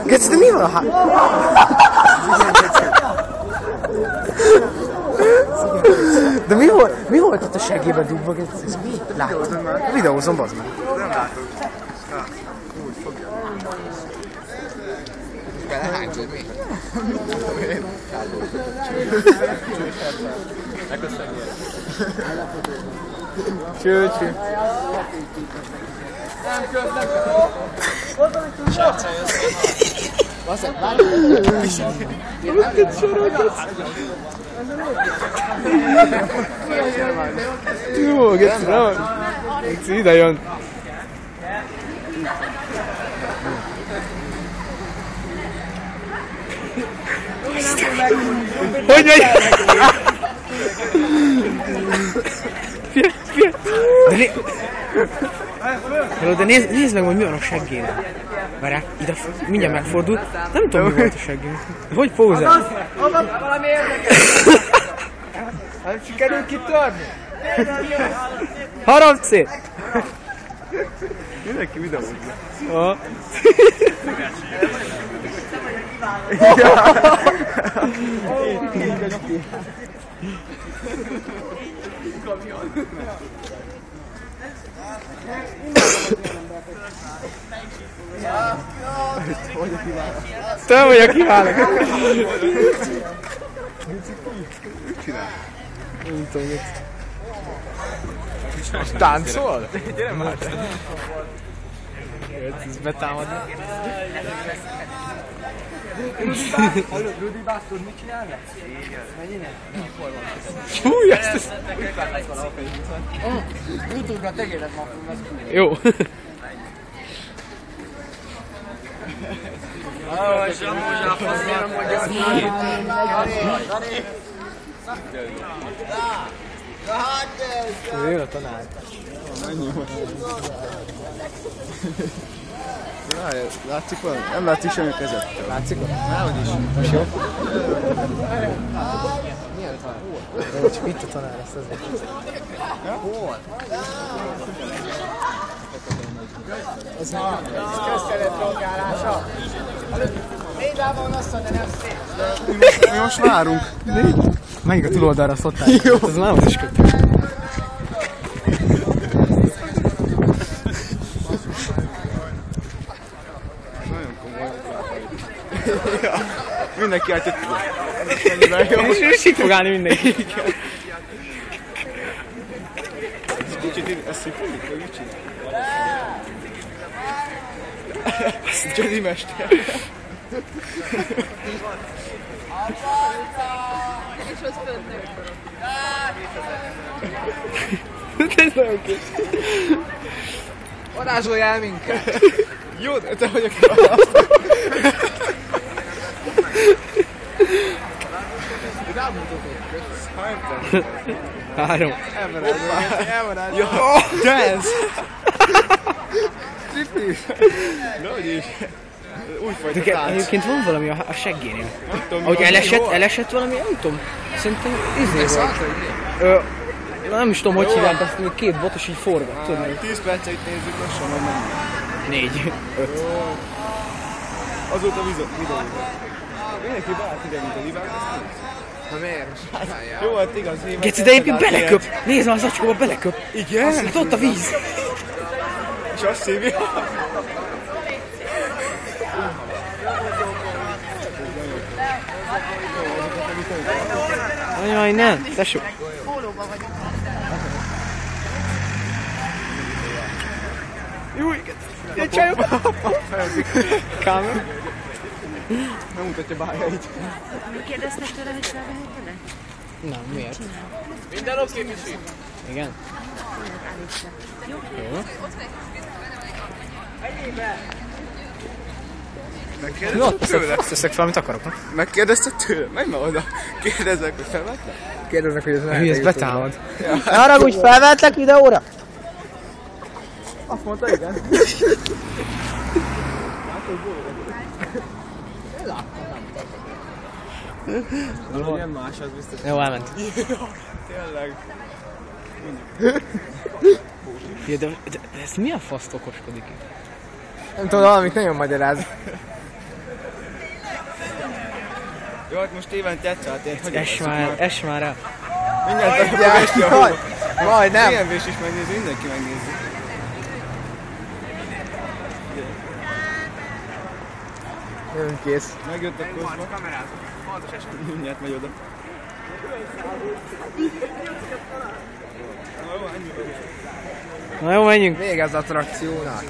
Geci, de mi van a hát? De mi volt ott a seggében dugva, Geci? Látod? Videózom, bazd meg. Nem látom. Úgy fogja. Belehányzod mi? Cső. Nem kötnek. Sárcálj össze. Basszak, várj! Jó, Geci, nem? Geci, ide jön. Hogy megy? De nézd meg, hogy mi van a seggén. Várjál, ide mindjárt megfordul. Nem tudom, mi volt a seggén. Hogy pózál? Valami érdekes. Nem sikerül kitörni? Harap szét! Mindenki videózza. Aha. Te vagy a kiválok! Nem tudom, mit. Most táncol? Gyere már! Ez betámadni. Hallod, Rudi Bász, tudod mit csinálnak? Igen. Menjél? Fúj, ezt! YouTube-ra tegyenek ma, Jó. Jön a tanár. Látszik valami? Nem látszik semmi kezet. Látszik? Nehogy is. Most jó? Milyen tanár? Hol? Csak itt a tanár, ezt ezért. Hol? Ez köztelet rongálása. Médában azt mondja, nem szép. Mi most várunk. Megint a túloldalra szottál. Ez nem is kötő. Nagyon komoly. Mindenki állt itt. És itt fog állni mindenki. Kicsit ezt szívkodik, vagy mit csinál? Azt Jedi mester. És az földnek. Ez nagyon kis. Varázsoljál minket! Jó, de te vagyok a Három. Elmarad. Jó, dance! Striptease! Hogy is? Úgy folyt a tánc. Egyébként van valami a seggénél. Nem tudom, Ahogy hol. elesett valami, nem tudom. Szerintem volt. Nem is tudom, hogy hívják, de azt még két botos így forgat. Tudod, 10 percet itt nézzük, lassan majd menjünk. 4, 5. Azóta videózok. Mindenki beállt ide, mint a libák, Na miért? jó, hát igaz. Geci, de egyébként beleköp! Nézd már, az acskóba beleköp! Igen? Hát ott a víz! És azt szívja. Jaj, nem! Tesó! Júj! Egy csajok! Kámer! Nem mutatja bájait. Kérdeztek tőle, hogy felvehet vele? Nem, miért? Minden oké, Misi? Igen? Jó. Megkérdezted tőle? Azt teszek fel, amit akarok, nem? Megkérdezted tőle? Menj ma oda. Kérdezzek, hogy felvetlen? Kérdeznek, hogy ez lehet. Ez betámad. Ne haragudj, felvettlek videóra? Azt mondta, igen. Ilyen más, az biztos. Jó, elment. Tényleg. Ja, de, ez milyen faszt okoskodik itt? Nem tudom, valamit nagyon magyaráz. Jó, hát most évente egyszer, hogy Es már el. mindjárt fog esni a hóba. Majdnem. BMW-s is megnézi, mindenki megnézi. Kész. Megjött a közben. Mindjárt megy oda. Na jó, ennyi. Na jó, menjünk. Még ez attrakciónak.